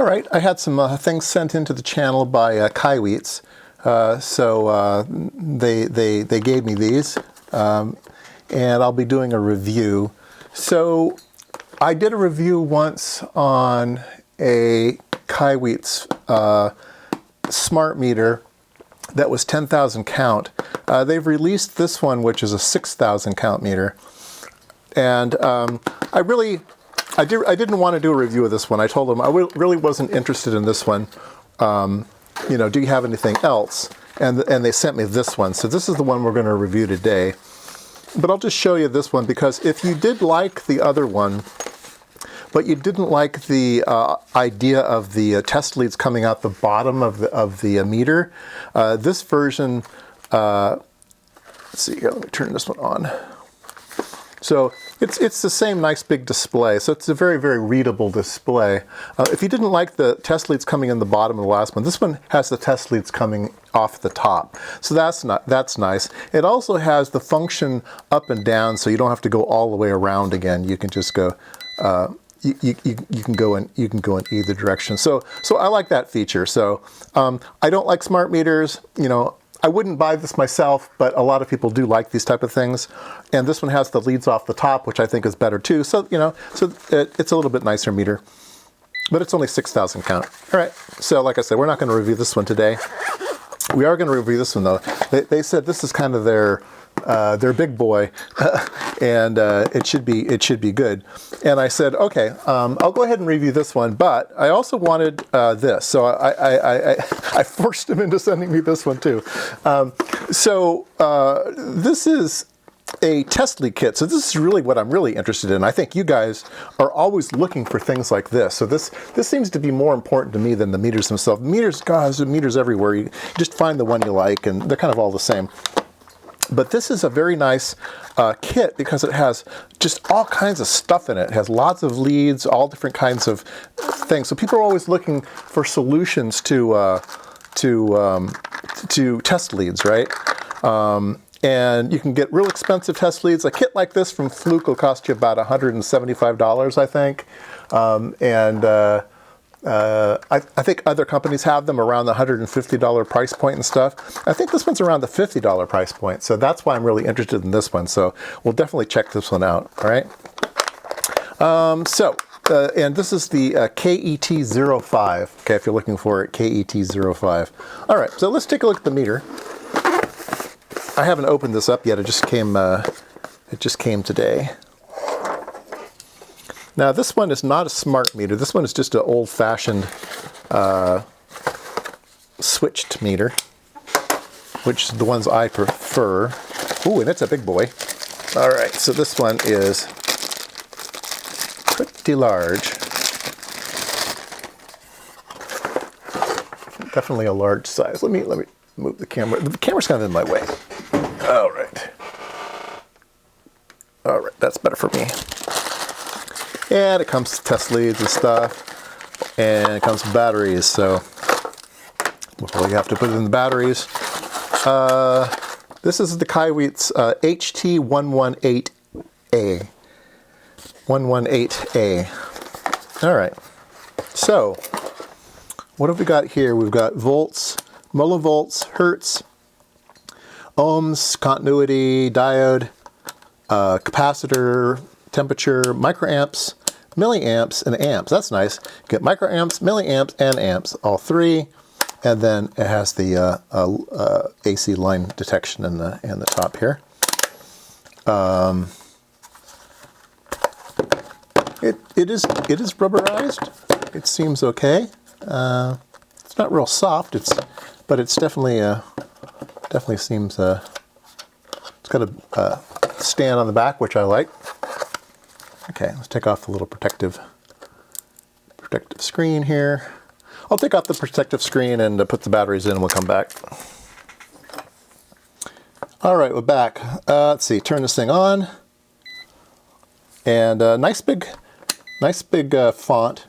All right, I had some things sent into the channel by Kaiweets, so they gave me these, and I'll be doing a review. So I did a review once on a Kaiweets smart meter that was 10,000 count. They've released this one, which is a 6,000 count meter, and I didn't want to do a review of this one. I told them I really wasn't interested in this one. You know, do you have anything else? And they sent me this one. So this is the one we're going to review today. But I'll just show you this one, because if you did like the other one, but you didn't like the idea of the test leads coming out the bottom of the meter, this version, let's see here, let me turn this one on. So it's the same nice big display, so it's a very, very readable display. If you didn't like the test leads coming in the bottom of the last one, this one has the test leads coming off the top. So that's nice. It also has the function up and down, so you don't have to go all the way around again. You can just go, you can go in either direction. So I like that feature. So I don't like smart meters, you know. I wouldn't buy this myself, but a lot of people do like these type of things. And this one has the leads off the top, which I think is better too. So, you know, it's a little bit nicer meter, but it's only 6,000 count. All right. So like I said, we're not going to review this one today. We are going to review this one though. They said this is kind of their big boy, and it should be good. And I said, okay, I'll go ahead and review this one, but I also wanted this, so I forced him into sending me this one too. This is a test lead kit. So this is really what I'm really interested in. I think you guys are always looking for things like this. So this seems to be more important to me than the meters themselves. Meters, gosh, there's meters everywhere. You just find the one you like, and they're kind of all the same. But this is a very nice kit, because it has just all kinds of stuff in it. It has lots of leads, all different kinds of things. So people are always looking for solutions to test leads, right? And you can get real expensive test leads. A kit like this from Fluke will cost you about $175, I think. I think other companies have them around the $150 price point and stuff. I think this one's around the $50 price point, so that's why I'm really interested in this one. So we'll definitely check this one out, all right? And this is the KET05, okay, if you're looking for it, KET05. All right, so let's take a look at the meter. I haven't opened this up yet, it just came today. Now this one is not a smart meter. This one is just an old-fashioned switched meter, which is the ones I prefer. Ooh, and it's a big boy. All right, so this one is pretty large. Definitely a large size. Let me move the camera. The camera's kind of in my way. All right. All right, that's better for me. And it comes with test leads and stuff, and it comes with batteries, so before you have to put it in the batteries. This is the Kaiweets HT118A. 118A. All right, so what have we got here? We've got volts, millivolts, hertz, ohms, continuity, diode, capacitor, temperature, microamps, milliamps, and amps. That's nice. You get microamps, milliamps, and amps, all three. And then it has the AC line detection in the top here. It is rubberized. It seems okay. It's not real soft. But it's definitely seems. It's got a stand on the back, which I like. Okay, let's take off the little protective screen here. I'll take off the protective screen and put the batteries in, and we'll come back. All right, we're back. Let's see, turn this thing on. And nice big font.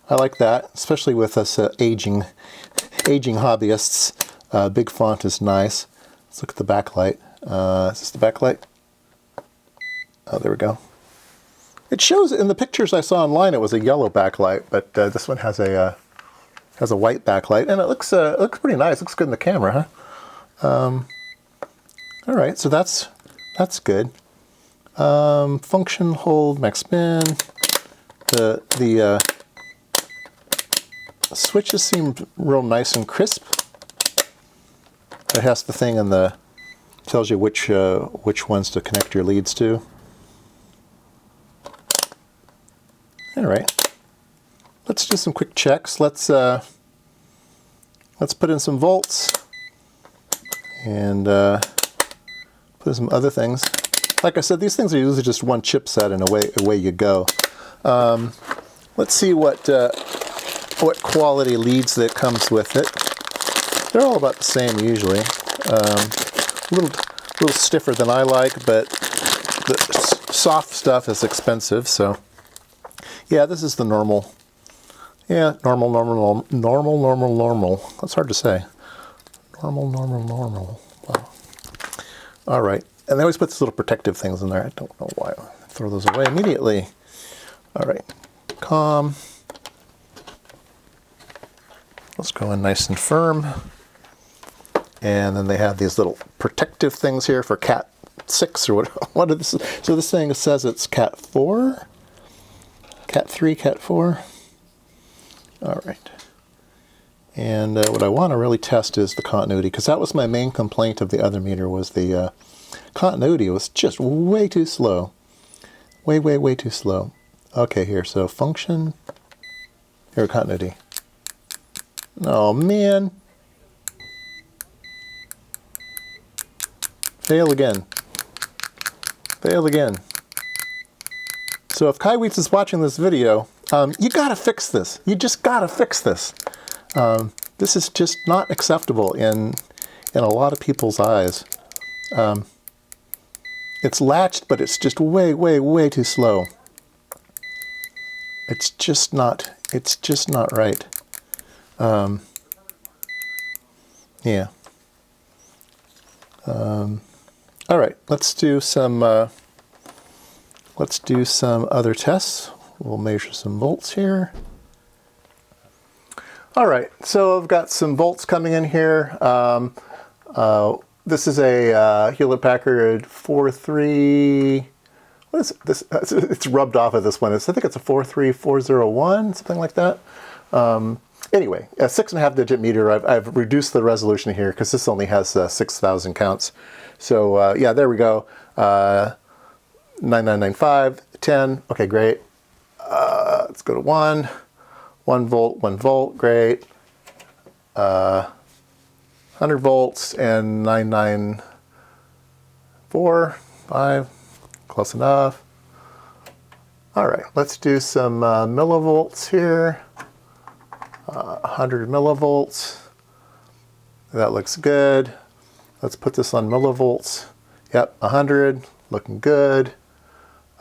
I like that, especially with us aging hobbyists. Big font is nice. Let's look at the backlight. Is this the backlight? Oh, there we go. It shows in the pictures I saw online it was a yellow backlight, but this one has a white backlight, and it looks pretty nice. Looks good in the camera, huh? All right, so that's good. Function, hold, max spin. The switches seem real nice and crisp. It has the thing in the tells you which ones to connect your leads to. All right, let's do some quick checks. Let's put in some volts and put in some other things. Like I said, these things are usually just one chipset, and away you go. Let's see what quality leads that comes with it. They're all about the same usually. A little stiffer than I like, but the soft stuff is expensive, so. Yeah, this is the normal. Yeah, normal. That's hard to say. Normal. Wow. All right. And they always put these little protective things in there. I don't know why. Throw those away immediately. All right. COM. Let's go in nice and firm. And then they have these little protective things here for Cat6 or what are this? So this thing says it's Cat4. Cat3, Cat4. All right. And what I want to really test is the continuity, because that was my main complaint of the other meter, was the continuity was just way too slow. Way too slow. Okay, here, so function. Here, continuity. Oh, man. Fail again. Failed again. So if Kaiweets is watching this video, you gotta fix this. You just gotta fix this. This is just not acceptable in a lot of people's eyes. It's latched, but it's just way too slow. It's just not right. Yeah. All right, let's do some other tests. We'll measure some volts here. All right, so I've got some volts coming in here. This is a Hewlett-Packard 43. What is this? It's rubbed off of this one. I think it's a 43401, something like that. Anyway, a 6.5 digit meter. I've reduced the resolution here because this only has 6,000 counts. So yeah, there we go. 9995, 10. Okay, great. Let's go to 1 volt, great. 100 volts and 994, 5, close enough. All right, let's do some millivolts here. 100 millivolts. That looks good. Let's put this on millivolts. Yep, 100, looking good.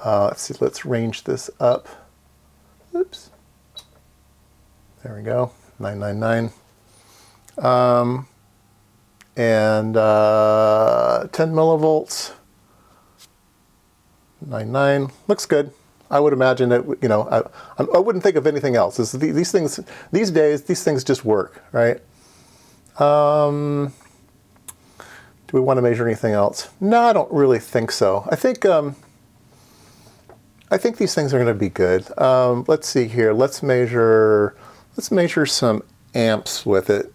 Let's see, let's range this up. Oops. There we go, 999. And 10 millivolts, 99, looks good. I would imagine that, you know, I wouldn't think of anything else. These things, these days, these things just work, right? Do we want to measure anything else? No, I don't really think so. I think these things are going to be good. Let's see here. Let's measure some amps with it.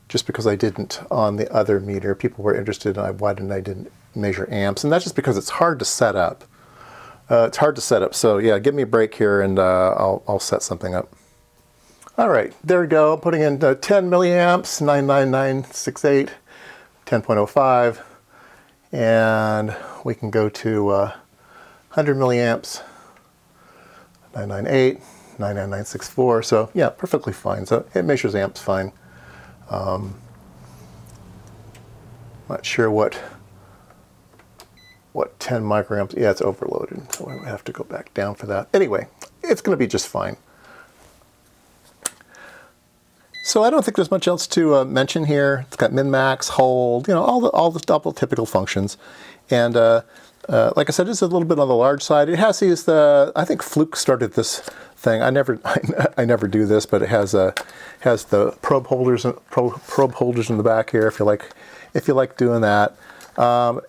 Just because I didn't on the other meter. People were interested in why didn't measure amps, and that's just because it's hard to set up. It's hard to set up. So yeah, give me a break here, and I'll set something up. All right, there we go. Putting in 10 milliamps, 99968, 10.05, and we can go to 100 milliamps, 998, 99964. So yeah, perfectly fine. So it measures amps fine. Not sure what 10 microamps. Yeah, it's overloaded, so I have to go back down for that. Anyway, it's going to be just fine. So I don't think there's much else to mention here. It's got min-max, hold, you know, all the double typical functions. And like I said, it's a little bit on the large side. It has these, I think Fluke started this thing. I never do this, but it has the probe holders in the back here if you like doing that.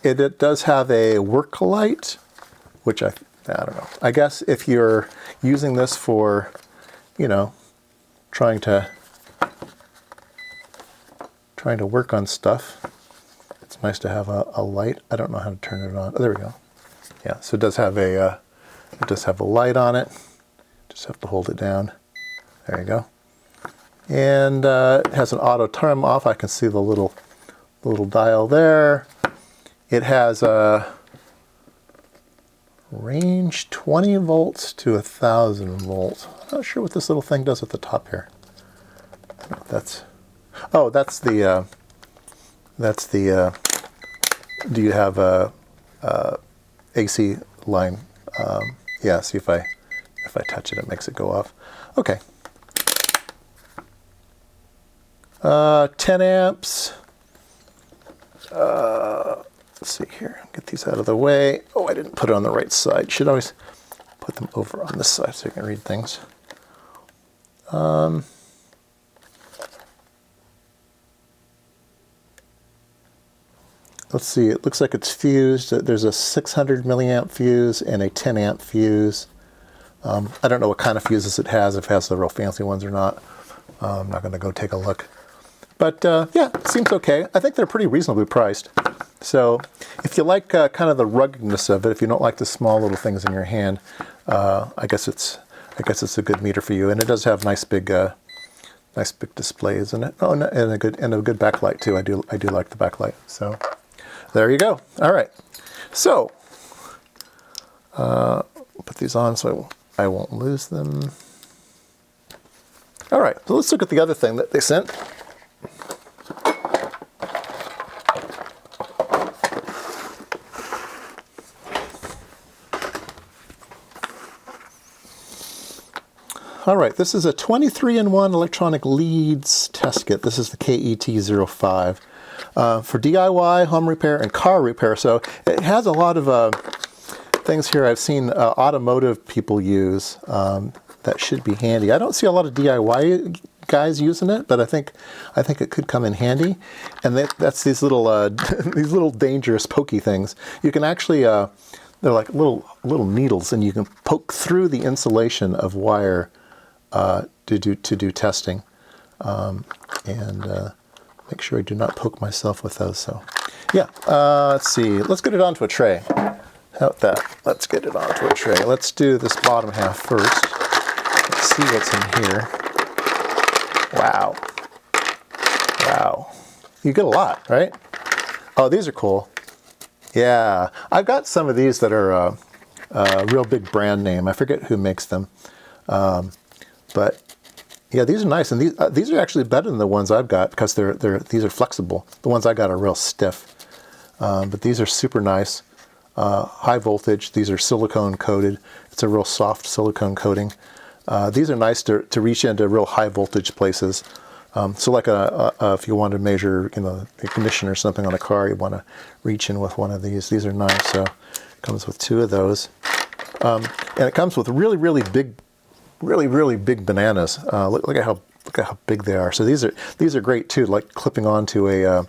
It does have a work light, which I don't know. I guess if you're using this for, you know, trying to work on stuff, it's nice to have a light. I don't know how to turn it on. Oh, there we go. Yeah, so it does have a light on it. Just have to hold it down. There you go. And it has an auto turn off. I can see the little dial there. It has a range 20 volts to 1,000 volts. I'm not sure what this little thing does at the top here. That's the do you have a AC line? Yeah, see if I touch it, it makes it go off. Okay. 10 amps. Let's see here, get these out of the way. Oh, I didn't put it on the right side. Should always put them over on this side so you can read things. Let's see, it looks like it's fused. There's a 600 milliamp fuse and a 10 amp fuse. I don't know what kind of fuses it has, if it has the real fancy ones or not. I'm not going to go take a look. But yeah, it seems okay. I think they're pretty reasonably priced. So if you like kind of the ruggedness of it, if you don't like the small little things in your hand, I guess it's a good meter for you. And it does have nice big displays in it. Oh, and a good backlight too. I do like the backlight. So there you go. All right. So put these on so I won't lose them. All right. So let's look at the other thing that they sent. All right, this is a 23-in-1 electronic leads test kit. This is the KET05 for DIY, home repair, and car repair. So it has a lot of things here I've seen automotive people use that should be handy. I don't see a lot of DIY guys using it, but I think it could come in handy. And that's these little these little dangerous pokey things. You can actually they're like little needles, and you can poke through the insulation of wire to do testing, and make sure I do not poke myself with those. So yeah, let's see, let's get it onto a tray. How about that? Let's get it onto a tray. Let's do this bottom half first. Let's see what's in here. Wow. Wow. You get a lot, right? Oh, these are cool. Yeah, I've got some of these that are a real big brand name. I forget who makes them. But yeah, these are nice, and these are actually better than the ones I've got because these are flexible. The ones I got are real stiff, but these are super nice. High voltage. These are silicone coated. It's a real soft silicone coating. These are nice to reach into real high voltage places. So like if you want to measure, you know, the condition or something on a car, you want to reach in with one of these. These are nice. So it comes with 2 of those, and it comes with really big bananas. Look at how big they are. So these are great too, like clipping onto a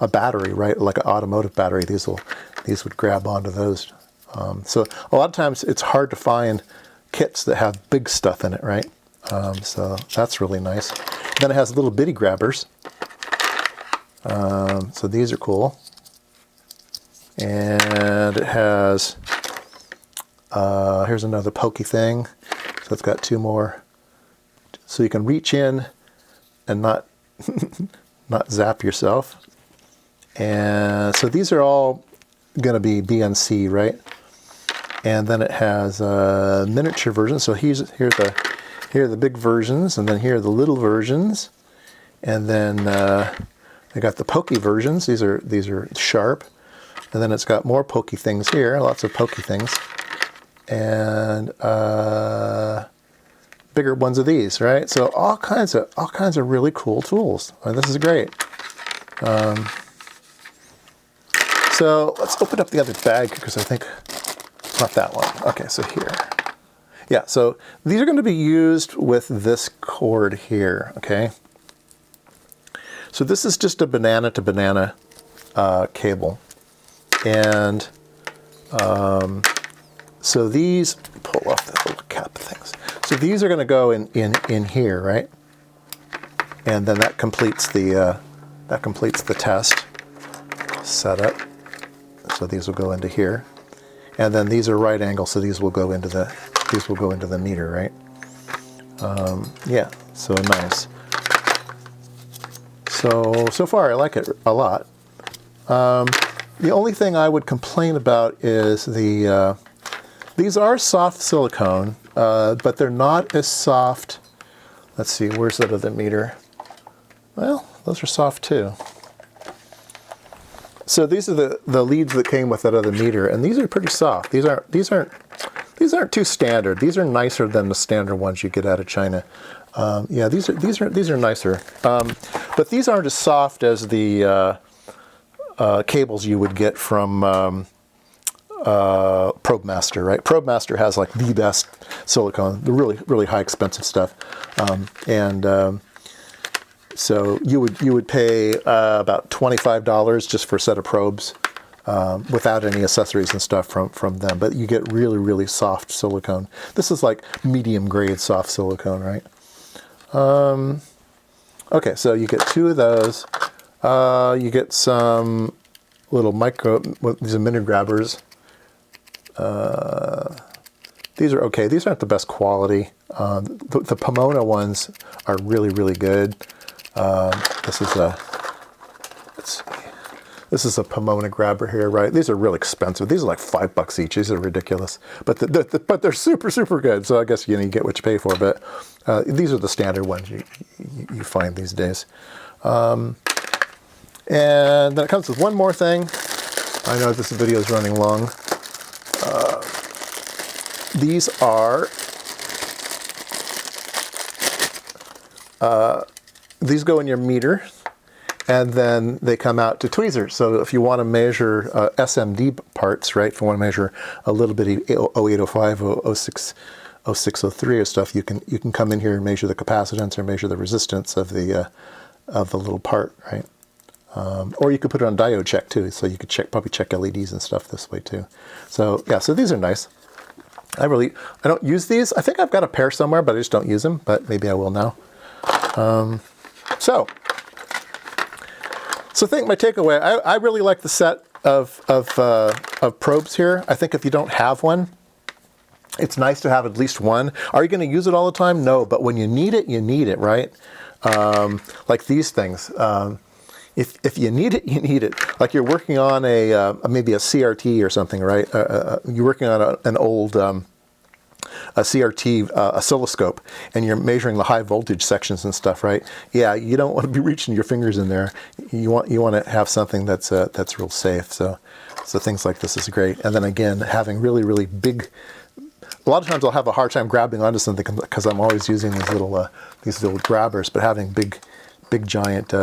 battery, right? Like an automotive battery. These would grab onto those. So a lot of times it's hard to find kits that have big stuff in it, right? So that's really nice. Then it has little bitty grabbers. So these are cool. And it has here's another pokey thing. So it's got 2 more, so you can reach in and not zap yourself. And so these are all going to be BNC, right? And then it has a miniature version. So here are the big versions, and then here are the little versions, and then I got the pokey versions. These are sharp, and then it's got more pokey things here. Lots of pokey things. And bigger ones of these, right? So all kinds of really cool tools. This is great. So let's open up the other bag because I think not that one. Okay, so here. Yeah, so these are going to be used with this cord here, okay? So this is just a banana to banana cable. And so these, pull off the little cap things. So these are going to go in here, right? And then that completes the test setup. So these will go into here. And then these are right angle, so these will go into the meter, right? Yeah, so nice. So far I like it a lot. The only thing I would complain about is these are soft silicone, but they're not as soft. Let's see, where's that other meter? Well, those are soft too. So these are the leads that came with that other meter, and these are pretty soft. These aren't too standard. These are nicer than the standard ones you get out of China. Yeah, these are nicer. But these aren't as soft as the cables you would get from ProbeMaster, right? ProbeMaster has like the best silicone, the really high expensive stuff, so you would pay about $25 just for a set of probes without any accessories and stuff from them. But you get really soft silicone. This is like medium grade soft silicone, right? Okay, so you get 2 of those. You get some little these are mini grabbers. These are okay. These aren't the best quality. The Pomona ones are really good. This is a Pomona grabber here, right? These are real expensive. These are like $5 each. These are ridiculous, but but they're super good. So I guess you get what you pay for. But these are the standard ones you find these days. And then it comes with one more thing. I know this video is running long. These are these go in your meter, and then they come out to tweezers. So if you want to measure SMD parts, right? If you want to measure a little bitty 0805, 06, 0603 or stuff, you can come in here and measure the capacitance or measure the resistance of the little part, right? Or you could put it on diode check too, so you could probably check LEDs and stuff this way too. So yeah, so these are nice. I don't use these. I think I've got a pair somewhere, but I just don't use them. But maybe I will now. So I think my takeaway, I really like the set of probes here. I think if you don't have one, it's nice to have at least one. Are you going to use it all the time? No, but when you need it, right? Like these things. If you need it, you need it. Like you're working on maybe a CRT or something, right? You're working on an old a CRT oscilloscope, and you're measuring the high voltage sections and stuff, right? Yeah, you don't want to be reaching your fingers in there. You want to have something that's real safe. So things like this is great. And then again, having really big. A lot of times I'll have a hard time grabbing onto something because I'm always using these little grabbers. But having big giant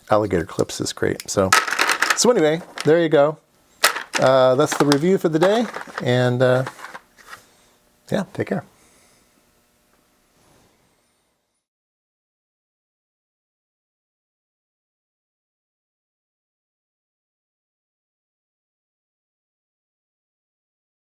alligator clips is great. So anyway, there you go. That's the review for the day, and yeah, take care.